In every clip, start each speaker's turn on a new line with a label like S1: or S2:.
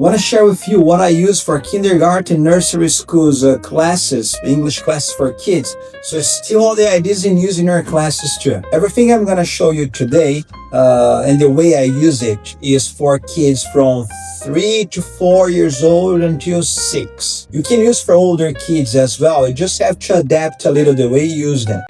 S1: want to share with you what I use for kindergarten, nursery schools classes, English classes for kids. So steal all the ideas and use in your classes too. Everything I'm going to show you today and the way I use it is for kids from 3 to 4 years old until 6. You can use for older kids as well. You just have to adapt a little the way you use them.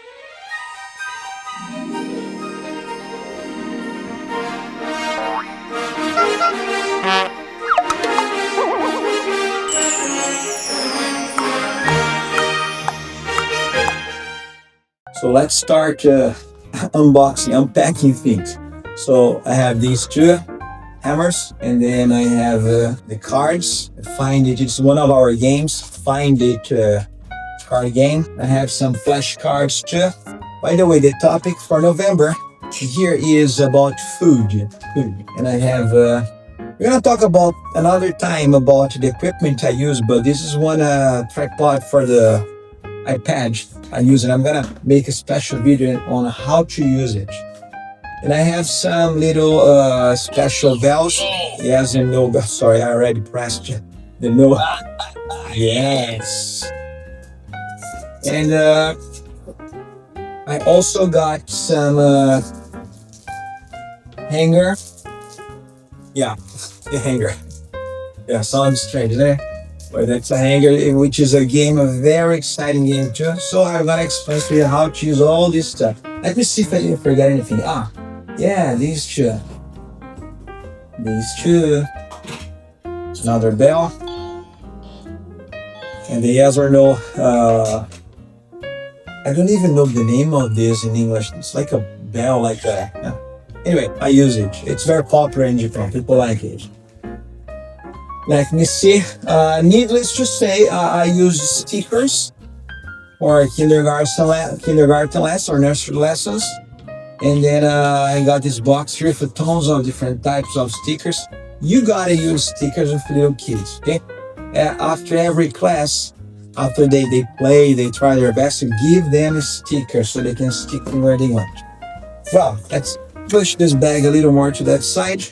S1: So let's start unboxing, unpacking things. So I have these two hammers, and then I have the cards. Find It, it's one of our games, Find It card game. I have some flashcards too. By the way, the topic for November here is about food. And I have, we're gonna talk about another time about the equipment I use, but this is one tripod for the iPad I use, and I'm gonna make a special video on how to use it. And I have some little special bells. Yes, and no bells. Sorry, I already pressed the no. Yes. And I also got some hanger. Yeah, the hanger. Yeah, sounds strange, isn't it? But that's a hanger, which is a game, a very exciting game too. So I'm gonna explain to you how to use all this stuff. Let me see if I didn't forget anything. Yeah, these two. Another bell. And the yes or no. I don't even know the name of this in English. It's like a bell, like a. Yeah. Anyway, I use it. It's very popular in Japan. People like it. Let me see. Needless to say, I use stickers for kindergarten lessons or nursery lessons. And then I got this box here for tons of different types of stickers. You gotta use stickers with little kids, okay? After every class, after they play, they try their best to give them a sticker so they can stick them where they want. Well, let's push this bag a little more to that side.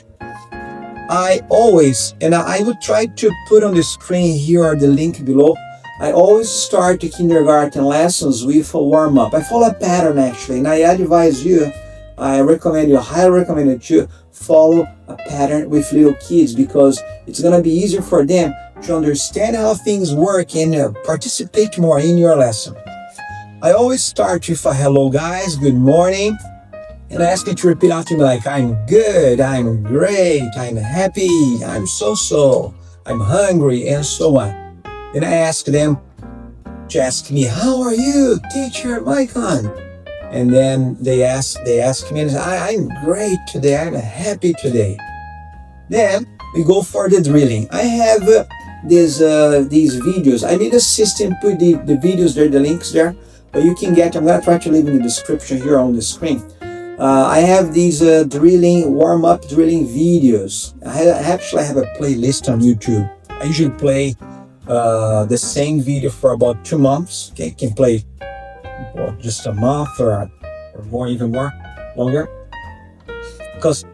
S1: I always, and I would try to put on the screen here or the link below, I always start the kindergarten lessons with a warm-up. I follow a pattern actually, and I advise you, I highly recommend you to follow a pattern with little kids because it's going to be easier for them to understand how things work and participate more in your lesson. I always start with a hello guys, good morning. And I ask you to repeat after me like, I'm good, I'm great, I'm happy, I'm so-so, I'm hungry, and so on. Then I ask them to ask me, how are you, teacher Maicon? And then they ask me, and I say, I'm great today, I'm happy today. Then we go for the drilling. I have these videos. I need a system, put the videos there, the links there, but you can get, I'm gonna try to leave in the description here on the screen. I have these warm-up drilling videos. I actually have a playlist on YouTube. I usually play the same video for about 2 months. Okay, can play for just a month or more, even more, longer. Because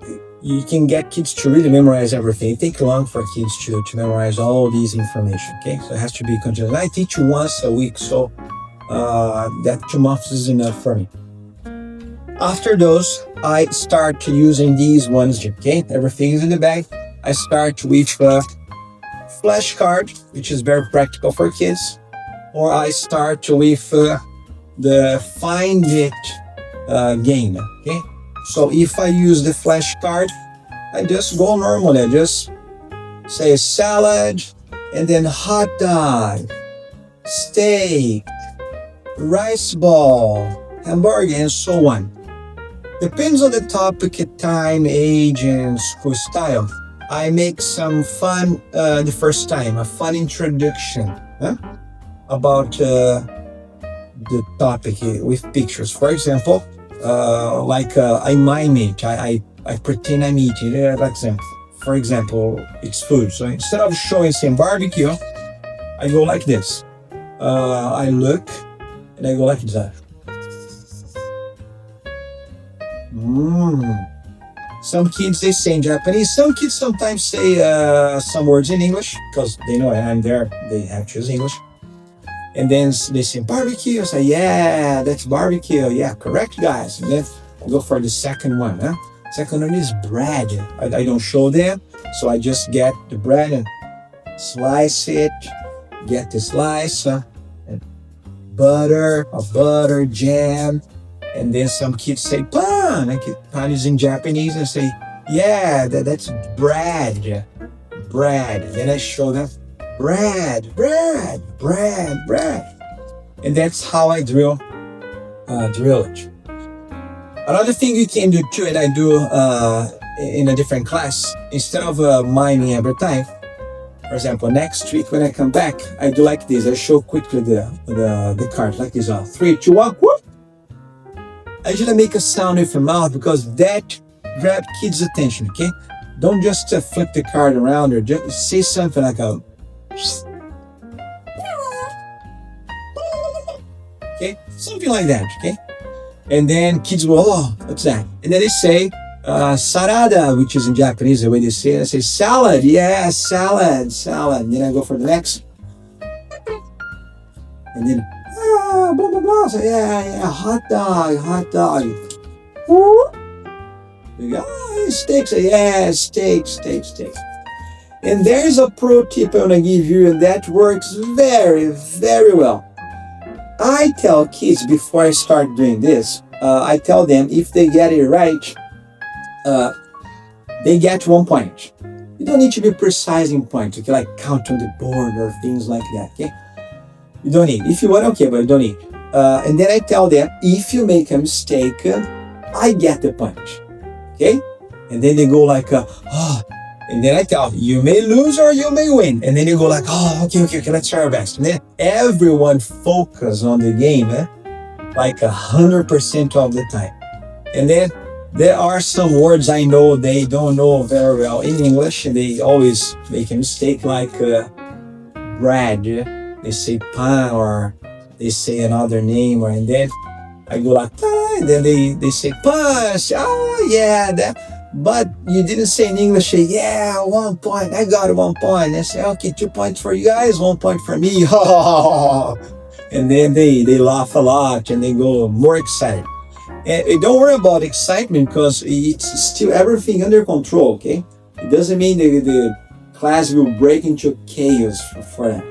S1: you can get kids to really memorize everything. It takes long for kids to memorize all these information. Okay, so it has to be continuous. I teach you once a week, so that 2 months is enough for me. After those, I start using these ones, okay? Everything is in the bag. I start with a flashcard, which is very practical for kids. Or I start with the Find It game, okay? So if I use the flashcard, I just go normally. I just say salad, and then hot dog, steak, rice ball, hamburger, and so on. Depends on the topic, time, age, and school style. I make some fun the first time, a fun introduction about the topic with pictures. For example, I mime it. I pretend I'm eating it. For example, it's food. So instead of showing some barbecue, I go like this. I look and I go like that. Some kids, they say in Japanese. Some kids sometimes say some words in English because they know I'm there. They have to choose English. And then they say barbecue. I say, yeah, that's barbecue. Yeah, correct, guys. And then I go for the second one. Huh? Second one is bread. I don't show them. So I just get the bread and slice it. Get the slice. And butter, jam. And then some kids say pan. Like pan is in Japanese and say, yeah, that's bread. Bread. Then I show them bread. And that's how I drill it. Another thing you can do too, and I do in a different class, instead of miming every time, for example, next week when I come back, I do like this. I show quickly the card like this. 3, 2, 1, whoop. I usually make a sound with my mouth because that grabs kids' attention, okay? Don't just flip the card around or just say something like a... Okay? Something like that, okay? And then kids will, oh, what's that? And then they say, sarada, which is in Japanese, the way they say it. I say, salad, yeah, salad. And then I go for the next. And then, blah, blah, blah. So, yeah, hot dog. Woo. You go, steak. So, yeah, steak. And there's a pro tip I want to give you, and that works very, very well. I tell kids before I start doing this, I tell them if they get it right, they get 1 point. You don't need to be precise in points, okay? Like count on the board or things like that, okay? You don't need. If you want, okay, but you don't need. And then I tell them, if you make a mistake, I get the punch, okay? And then they go like, and then I tell you may lose or you may win. And then you go like, okay, let's try our best. And then everyone focus on the game, like 100% of the time. And then there are some words I know they don't know very well in English. They always make a mistake like bread. They say pan or they say another name. And then I go like, and then they say punch. Oh, yeah, that. But you didn't say in English, yeah, 1 point. I got 1 point. I say, okay, 2 points for you guys, 1 point for me. And then they laugh a lot and they go more excited. And don't worry about excitement because it's still everything under control, okay? It doesn't mean the class will break into chaos for that.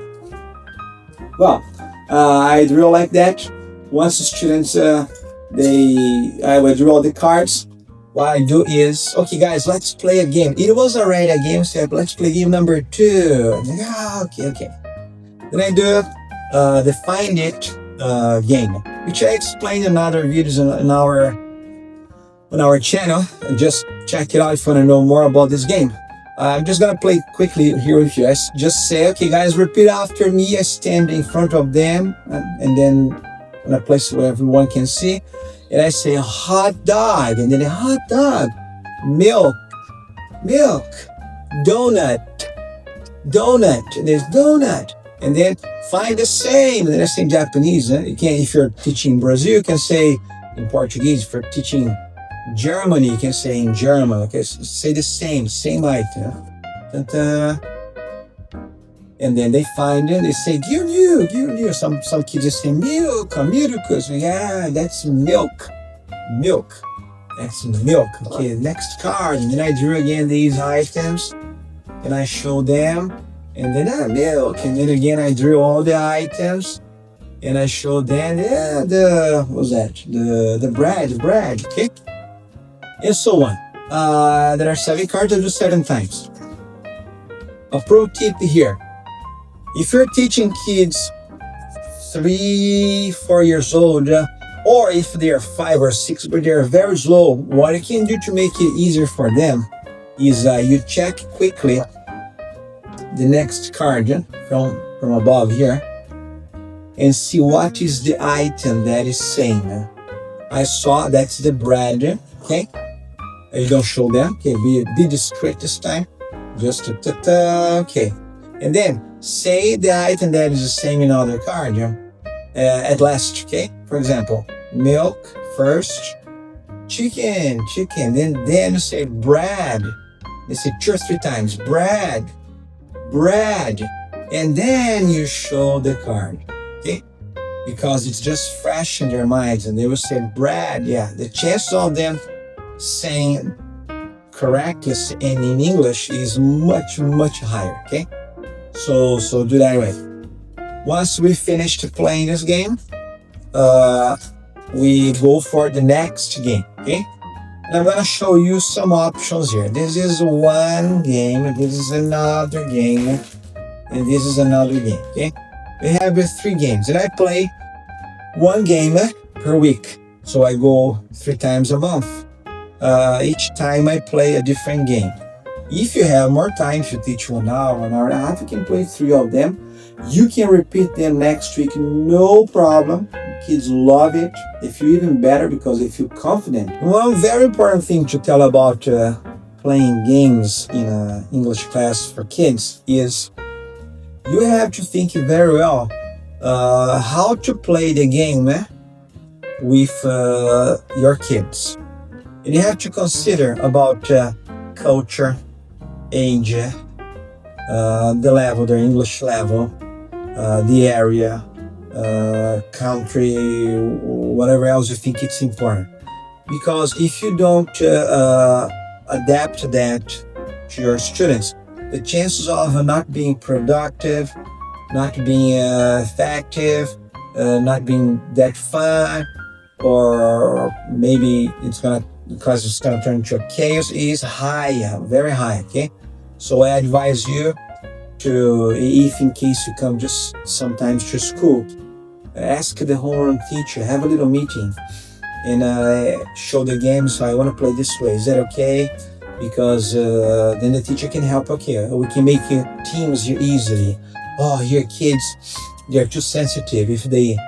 S1: Well, I drill like that. Once the students, I will draw the cards. What I do is, okay guys, let's play a game. It was already a game, so let's play game number 2. Yeah, okay. Then I do the Find It game, which I explained in other videos on our channel. And just check it out if you want to know more about this game. I'm just gonna play quickly here with you. I just say, okay guys, repeat after me. I stand in front of them and then in a place where everyone can see. And I say hot dog, and then a hot dog, milk, donut, and there's donut, and then find the same. And then I say in Japanese. You can, if you're teaching Brazil, you can say in Portuguese. If you're teaching Germany, you can say in German. Okay, so say the same item. And then they find it, they say, give you. Some kids just say milk or miracles. Yeah, that's milk. That's milk. Okay, next card. And then I drew again these items and I show them. And then milk. And then again I drew all the items and I show them, what's that? The bread, okay? And so on. There are 7 cards I do 7 times. A pro tip here. If you're teaching kids 3, 4 years old, or if they're 5 or 6, but they're very slow, what you can do to make it easier for them is you check quickly the next card from above here and see what is the item that is saying. I saw that's the bread, okay? You don't show them, okay? Be discreet this time. Just okay. And then say the item that is the same in other card at last, okay? For example, milk first, chicken. Then you say bread. They say 2 or 3 times, bread, bread. And then you show the card, okay? Because it's just fresh in their minds and they will say bread. Yeah, the chances of them saying correctly and in English is much, much higher, okay? So do that way. Once we finished playing this game, we go for the next game, okay? And I'm gonna show you some options here. This is one game, this is another game, and this is another game, okay? We have 3 games, and I play one game per week. So I go 3 times a month. Each time I play a different game. If you have more time, if you teach 1 hour, 1 hour and a half, you can play 3 of them. You can repeat them next week, no problem. Kids love it. They feel even better because they feel confident. One very important thing to tell about playing games in an English class for kids is you have to think very well how to play the game with your kids. And you have to consider about culture, age, the level, their English level, the area, country, whatever else you think it's important. Because if you don't adapt that to your students, the chances of not being productive, not being effective, not being that fun, or maybe the class is gonna turn into a chaos is high, very high, okay? So I advise you to, if in case you come just sometimes to school, ask the homeroom teacher, have a little meeting, and show the game. So I want to play this way. Is that okay? Because then the teacher can help. Okay, we can make teams here easily. Oh, here kids, they're too sensitive. If they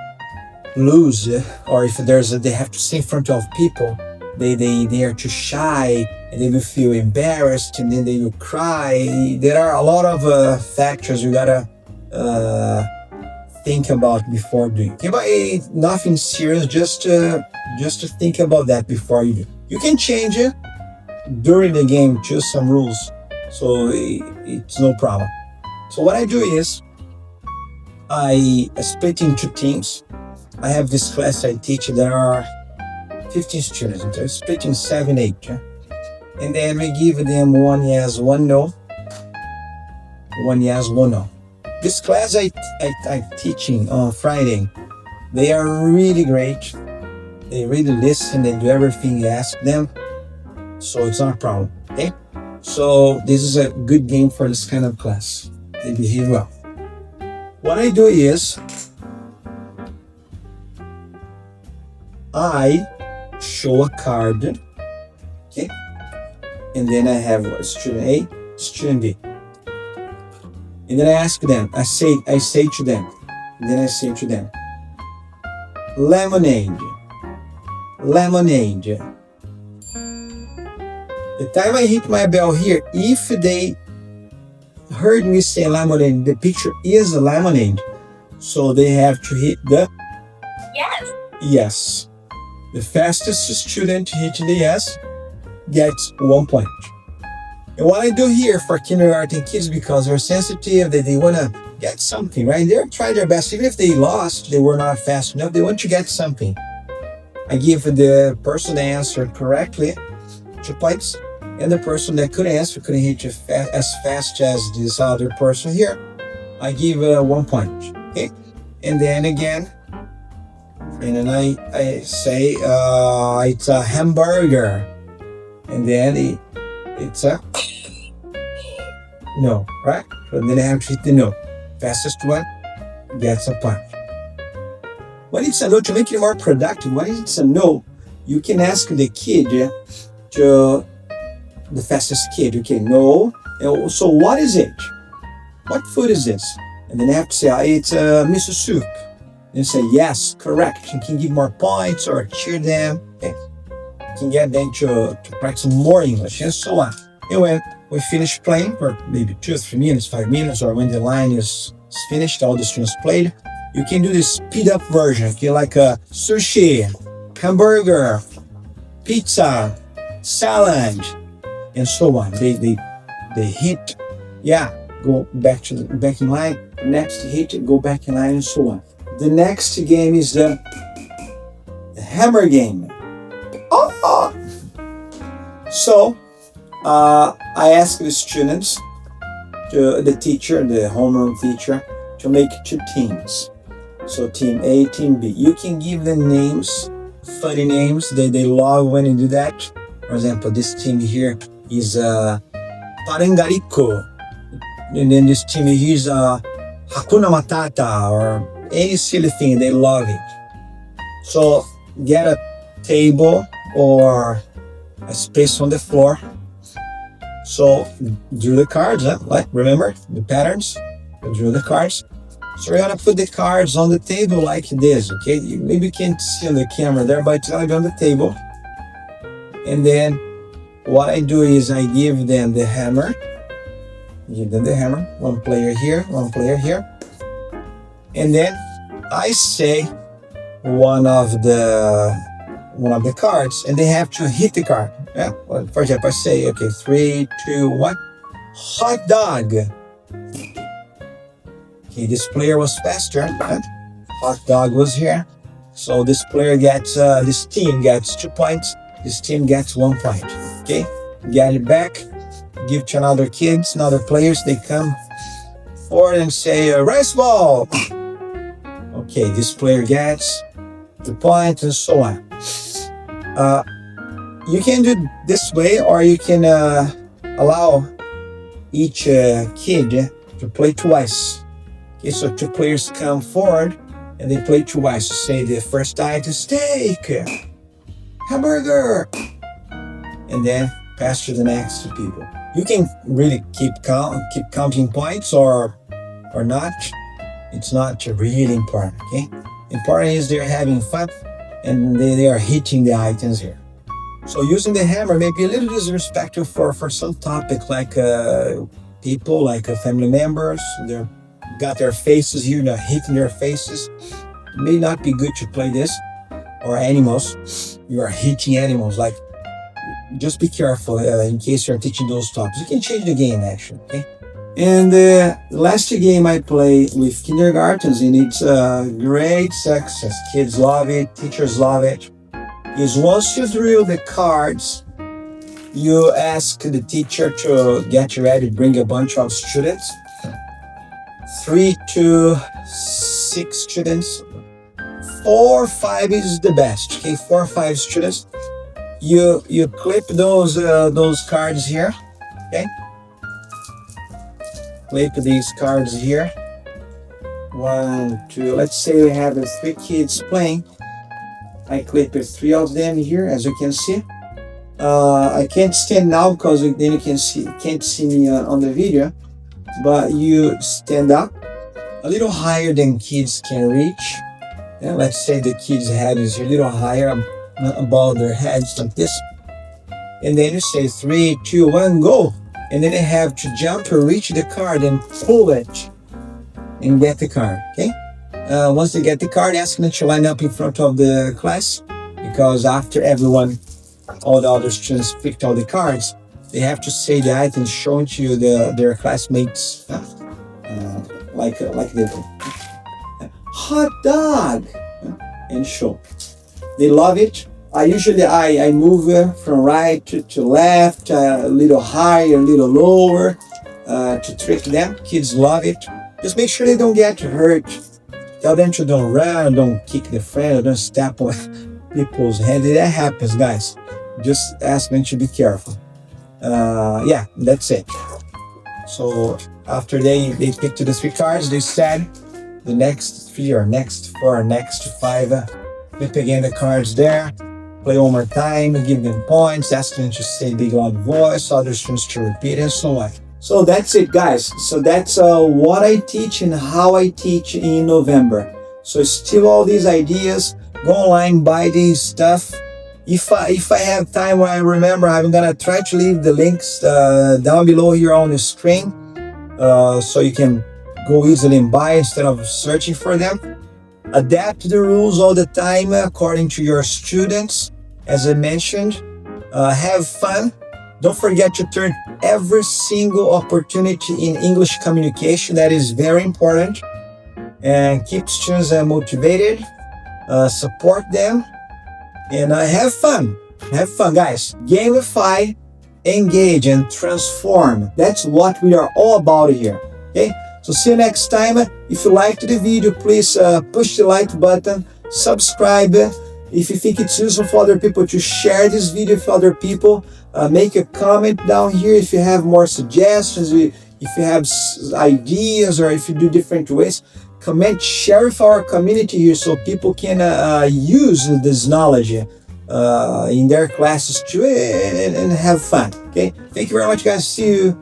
S1: lose, or if they have to sing in front of people, they are too shy, and they will feel embarrassed, and then they will cry. There are a lot of factors you gotta think about before doing. Okay, but nothing serious. Just to think about that before you do. You can change it during the game, just some rules, so it's no problem. So what I do is I split into teams. I have this class I teach. There are 15 students, and they're split in 7, 8. Yeah? And then we give them 1 yes, 1 no. 1 yes, 1 no. This class I teaching on Friday, they are really great. They really listen, they do everything you ask them. So it's not a problem, okay? So this is a good game for this kind of class. They behave well. What I do is I show a card, okay? And then I have student A, student B. And then I ask them, I say to them, and then I say to them, lemonade, lemonade. The time I hit my bell here, if they heard me say lemonade, the picture is a lemonade. So they have to hit the
S2: yes.
S1: Yes. The fastest student hitting the yes gets 1 point. And what I do here for kindergarten kids, because they're sensitive, they want to get something, right? They're trying their best. Even if they lost, they were not fast enough, they want to get something. I give the person that answered correctly 2 points, and the person that couldn't answer, couldn't hit as fast as this other person here, I give 1 point, okay? And then again, and then I say it's a hamburger, and then it's a no, right? So then I have to hit the no. Fastest one gets a point. When it's a no, to make it more productive, when it's a no, you can ask the kid to the fastest kid, okay, no. So what is it? What food is this? And then they have to say, it's miso soup. And say, yes, correct. You can give more points or cheer them. Okay. You can get them to practice more English and so on. And when we finish playing, for maybe 2 or 3 minutes, 5 minutes, or when the line is finished, all the students played, you can do this speed up version, okay, like a sushi, hamburger, pizza, salad, and so on. They hit, yeah, go back in line. Next hit, go back in line, and so on. The next game is the hammer game. Oh! So I asked the students, the teacher, the homeroom teacher, to make two teams. So team A, team B. You can give them names, funny names. They love when you do that. For example, this team here is Parangarico. And then this team here is Hakuna Matata, or any silly thing. They love it. So get a table or a space on the floor. So drew the cards, like remember the patterns? Drew the cards. So we're gonna put the cards on the table like this, okay? Maybe you can't see on the camera there, but it's like on the table. And then what I do is I give them the hammer. One player here, one player here. And then I say one of the cards, and they have to hit the card. Yeah. Well, for example, I say, okay, 3, 2, 1, hot dog. Okay, this player was faster. Right? Hot dog was here, so this team gets 2 points. This team gets 1 point. Okay, get it back, give to another players. They come forward and say rice ball. Okay, this player gets 2 points, and so on. You can do it this way, or you can allow each kid to play twice. Okay, so 2 players come forward and they play twice. Say the first item, steak, hamburger, and then pass to the next 2 people. You can really keep counting points or not. It's not really important. Okay, important is they're having fun and they are hitting the items here. So using the hammer may be a little disrespectful for some topic, like people, like family members. They're got their faces here, they're hitting their faces. It may not be good to play this. Or animals. You are hitting animals. Like, just be careful in case you're teaching those topics. You can change the game actually. Okay. And the last game I play with kindergartens, and it's a great success. Kids love it, teachers love it. Is once you drew the cards, you ask the teacher to get you ready, bring a bunch of students. 3 to 6 students. 4 or 5 is the best. Okay, 4 or 5 students. You clip those cards here. Okay. Clip these cards here. 1, 2. Let's say we have 3 kids playing. I clip 3 of them here, as you can see. I can't stand now because then you can't see me on the video. But you stand up a little higher than kids can reach. Yeah, let's say the kid's head is a little higher above their heads, like this. And then you say 3, 2, 1, go. And then they have to jump or reach the card and pull it and get the card. Okay. Once they get the card, ask them to line up in front of the class, because after all the other students picked all the cards, they have to say the items shown to their classmates, like this. Hot dog, and show. They love it. I move from right to left, a little higher, a little lower, to trick them. Kids love it. Just make sure they don't get hurt. Tell them to don't run, don't kick the friend, or don't step on people's head. That happens, guys. Just ask them to be careful. Yeah, that's it. So after they picked the 3 cards, they said the next 3 or next 4 or next 5, flip again the cards there, play one more time, give them points, ask them to say big loud voice, other students to repeat, and so on. So that's it, guys. So that's what I teach and how I teach in November. So steal all these ideas, go online, buy these stuff. If I have time, when I remember, I'm gonna try to leave the links down below here on the screen, so you can go easily and buy instead of searching for them. Adapt the rules all the time according to your students, as I mentioned. Have fun. Don't forget to turn every single opportunity in English communication. That is very important. And keep students motivated. Support them. And have fun. Have fun, guys. Gamify, engage, and transform. That's what we are all about here. Okay? So see you next time. If you liked the video, please push the like button, subscribe. If you think it's useful for other people, to share this video with other people. Make a comment down here if you have more suggestions, if you have ideas, or if you do different ways. Comment, share with our community here so people can use this knowledge in their classes too, and have fun. Okay? Thank you very much, guys. See you.